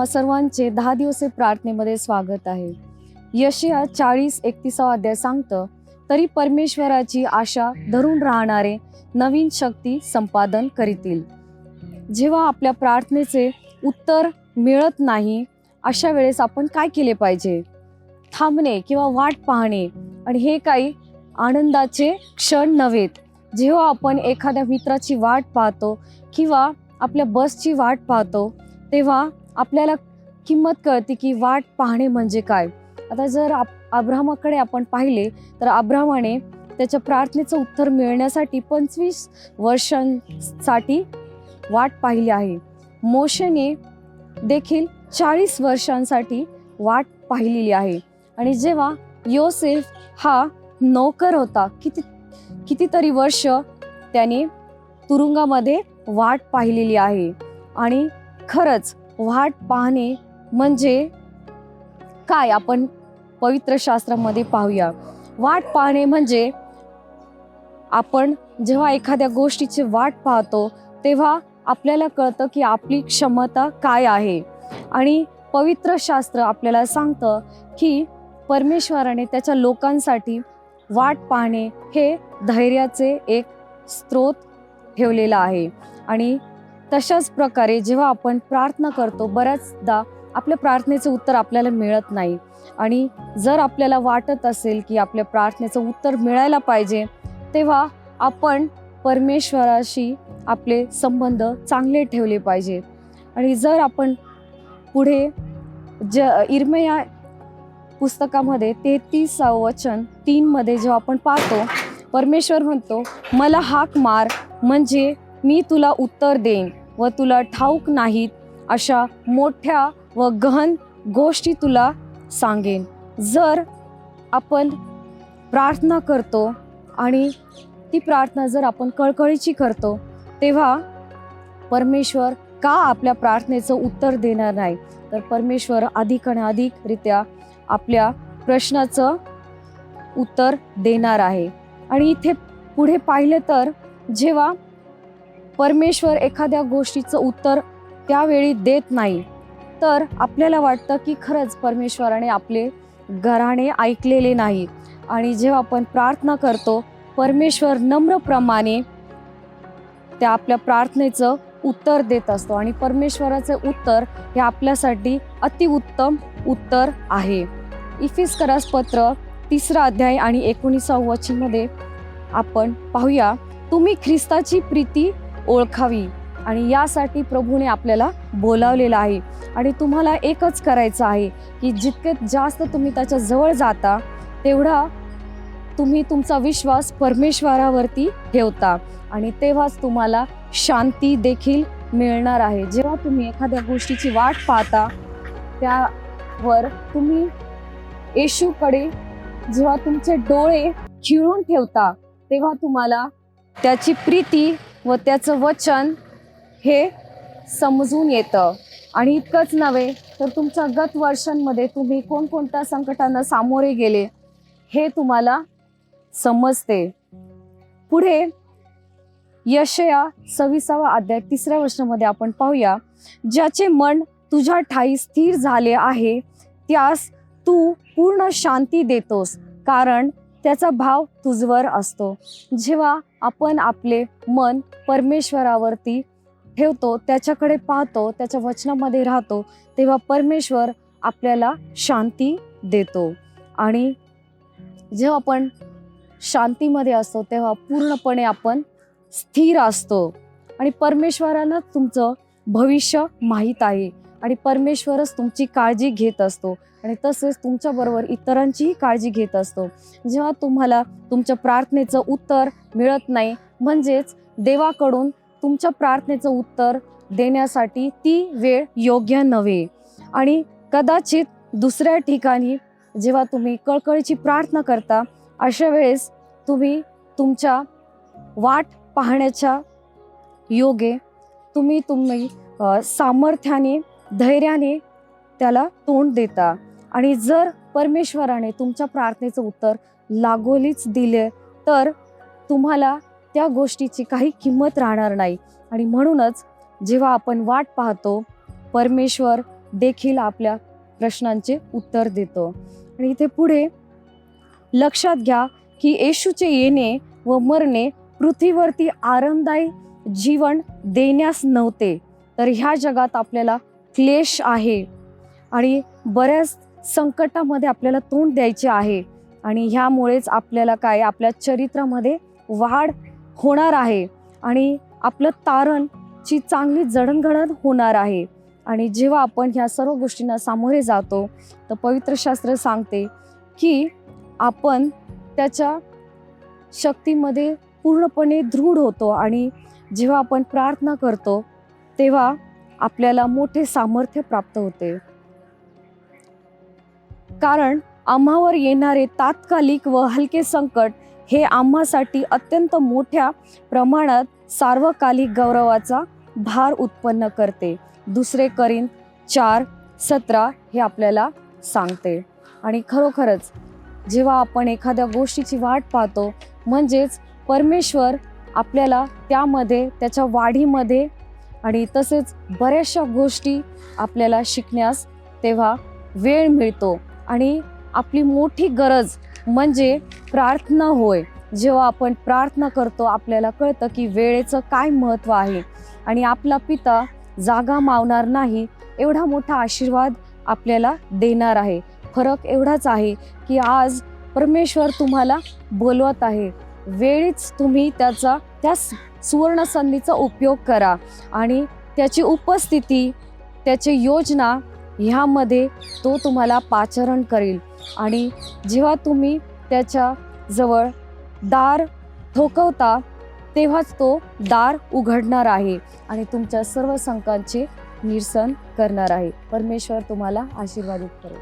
तुम्हा सर्वांचे 10 दिवसीय प्रार्थनेमध्ये स्वागत आहे। यशाया 40:31 अध्याय सांगतं, तरी परमेश्वराची आशा धरून राहणारे नवीन शक्ती संपादन करीतील। जेव्हा आपल्या प्रार्थनेचे उत्तर मिळत नाही, अशा वेळेस आपण काय केले पाहिजे? थांबणे किंवा वाट पाहणे, आणि हे काही आनंदाचे क्षण नव्हेत। जेव्हा आपण एखाद्या मित्राची वाट पाहतो किंवा आपल्या बसची वाट पाहतो, तेव्हा आपल्याला किंमत कळते की वाट पाहणे म्हणजे काय। आता जर अब्राहमाकडे आपण पाहिले तर अब्राहमाने त्याच्या प्रार्थनेचं उत्तर मिळण्यासाठी 25 वर्षांसाठी वाट पाहिली आहे। मोशेने देखील 40 वर्षांसाठी वाट पाहिलेली आहे। आणि जेव्हा योसेफ हा नौकर होता, कितीतरी वर्ष त्याने तुरुंगामध्ये वाट पाहिलेली आहे। आणि खरंच वाट पाहणे म्हणजे काय, आपण पवित्र शास्त्रामध्ये पाहूया। वाट पाहणे म्हणजे आपण जेव्हा एखाद्या गोष्टीची वाट पाहतो, तेव्हा आपल्याला कळतं की आपली क्षमता काय आहे। आणि पवित्र शास्त्र आपल्याला सांगतं की परमेश्वराने त्याच्या लोकांसाठी वाट पाहणे हे धैर्याचे एक स्रोत ठेवलेला आहे। आणि तशाच प्रकारे जेव्हा आपण प्रार्थना करतो, बऱ्याचदा आपल्या प्रार्थनेचं उत्तर आपल्याला मिळत नाही। आणि जर आपल्याला वाटत असेल की आपल्या प्रार्थनेचं उत्तर मिळायला पाहिजे, तेव्हा आपण परमेश्वराशी आपले संबंध चांगले ठेवले पाहिजेत। आणि जर आपण पुढे इर्मिया पुस्तकामध्ये 33 वचन 3 मध्ये जेव्हा आपण पाहतो, परमेश्वर म्हणतो, मला हाक मार म्हणजे मी तुला उत्तर देईन व तुला ठाऊक नाहीत अशा मोठ्या व गहन गोष्टी तुला सांगेन। जर आपण प्रार्थना करतो आणि ती प्रार्थना जर आपण कळकळीची करतो, तेव्हा परमेश्वर का आपल्या प्रार्थनेचं उत्तर देणार नाही? तर परमेश्वर अधिक आणि अधिकरित्या आपल्या प्रश्नाचं उत्तर देणार आहे। आणि इथे पुढे पाहिले तर जेव्हा परमेश्वर एखाद्या गोष्टीचं उत्तर त्यावेळी देत नाही, तर आपल्याला वाटतं की खरंच परमेश्वराने आपले घराणे ऐकलेले नाही। आणि जेव्हा आपण प्रार्थना करतो, परमेश्वर नम्रप्रमाणे त्या आपल्या प्रार्थनेचं उत्तर देत असतो। आणि परमेश्वराचे उत्तर हे आपल्यासाठी अतिउत्तम उत्तर आहे। इफिसकरास पत्र 3 अध्याय आणि 19 वचन मध्ये आपण पाहूया, तुम्ही ख्रिस्ताची प्रीती ओळखावी आणि यासाठी प्रभूने आपल्याला बोलावलेलं आहे। आणि तुम्हाला एकच करायचं आहे की जितके जास्त तुम्ही त्याच्या जवळ जाता, तेवढा तुम्ही तुमचा विश्वास परमेश्वरावरती ठेवता, आणि तेव्हाच तुम्हाला शांती देखील मिळणार आहे। जेव्हा तुम्ही एखाद्या गोष्टीची वाट पाहता, त्यावर तुम्ही येशूकडे जेव्हा तुमचे डोळे खिळून ठेवता, तेव्हा तुम्हाला त्याची प्रीती व त्याचं वचन हे समजून येतं। आणि इतकंच नव्हे तर तुमच्या गत वर्षांमध्ये तुम्ही कोणकोणत्या संकटांना सामोरे गेले हे तुम्हाला समजते। पुढे यशाया 26 अध्याय 3 वचनामध्ये आपण पाहूया, ज्याचे मन तुझ्या ठाई स्थिर झाले आहे, त्यास तू पूर्ण शांती देतोस, कारण त्याचा भाव तुझवर असतो। जेव्हा आपण आपले मन परमेश्वरावरती ठेवतो, त्याच्याकडे पाहतो, त्याच्या वचनामध्ये राहतो, तेव्हा परमेश्वर आपल्याला शांती देतो। आणि जेव्हा आपण शांतीमध्ये असतो, तेव्हा पूर्णपणे आपण स्थिर असतो। आणि परमेश्वराला तुमचं भविष्य माहीत आहे, आणि परमेश्वरच तुमची काळजी घेत असतो, आणि तसेच तुमच्याबरोबर इतरांचीही काळजी घेत असतो। जेव्हा तुम्हाला तुमच्या प्रार्थनेचं उत्तर मिळत नाही, म्हणजेच देवाकडून तुमच्या प्रार्थनेचं उत्तर देण्यासाठी ती वेळ योग्य नव्हे। आणि कदाचित दुसऱ्या ठिकाणी जेव्हा तुम्ही कळकळीची प्रार्थना करता, अशा वेळेस तुम्ही तुमच्या वाट पाहण्याच्या योगे तुम्ही सामर्थ्याने, धैर्याने त्याला तोंड देता। आणि जर परमेश्वराने तुमच्या प्रार्थनेचं उत्तर लागोलीच दिले, तर तुम्हाला त्या गोष्टीची काही किंमत राहणार नाही। आणि म्हणूनच जेव्हा आपण वाट पाहतो, परमेश्वर देखील आपल्या प्रश्नांचे उत्तर देतो. आणि इथे पुढे लक्षात घ्या की येशूचे येणे व मरणे पृथ्वीवरती आरामदायी जीवन देण्यास नव्हते, तर ह्या जगात आपल्याला क्लेश आहे आणि बऱ्याच संकटामध्ये आपल्याला तोंड द्यायचे आहे. आणि ह्यामुळेच आपल्याला काय आपल्या चरित्रामध्ये वाढ होणार आहे आणि आपलं तारणची चांगली जडणघडण होणार आहे. आणि जेव्हा आपण ह्या सर्व गोष्टींना सामोरे जातो तर पवित्र शास्त्र सांगते की आपण त्याच्या शक्तीमध्ये पूर्णपणे दृढ होतो. आणि जेव्हा आपण प्रार्थना करतो तेव्हा आपल्याला मोठे सामर्थ्य प्राप्त होते. कारण आम्हावर येणारे तात्कालिक व हलके संकट हे आम्हासाठी अत्यंत मोठ्या प्रमाणात सार्वकालिक गौरवाचा भार उत्पन्न करते. 2 कोरिंथ 4:17 हे आपल्याला सांगते. आणि खरोखरच जेव्हा आपण एखाद्या गोष्टीची वाट पाहतो म्हणजेच परमेश्वर आपल्याला त्यामध्ये त्याच्या वाढीमध्ये आणि तसेच बऱ्याचशा गोष्टी आपल्याला शिकण्यास तेव्हा वेळ मिळतो. आणि आपली मोठी गरज म्हणजे प्रार्थना होय. जेव्हा आपण प्रार्थना करतो आपल्याला कळतं की वेळेचं काय महत्त्व आहे आणि आपला पिता जागा मावणार नाही एवढा मोठा आशीर्वाद आपल्याला देणार आहे. फरक एवढाच आहे की आज परमेश्वर तुम्हाला बोलवत आहे. वेळीच तुम्ही त्या सुवर्ण संधीचा उपयोग करा आणि त्याची उपस्थिती त्याची योजना ह्यामध्ये तो तुम्हाला पाचारण करेल. आणि जेव्हा तुम्ही त्याच्या जवळ दार ठोकवता तेव्हाच तो दार उघडणार आहे आणि तुमच्या सर्व शंकांचे निरसन करणार आहे. परमेश्वर तुम्हाला आशीर्वादित करेल.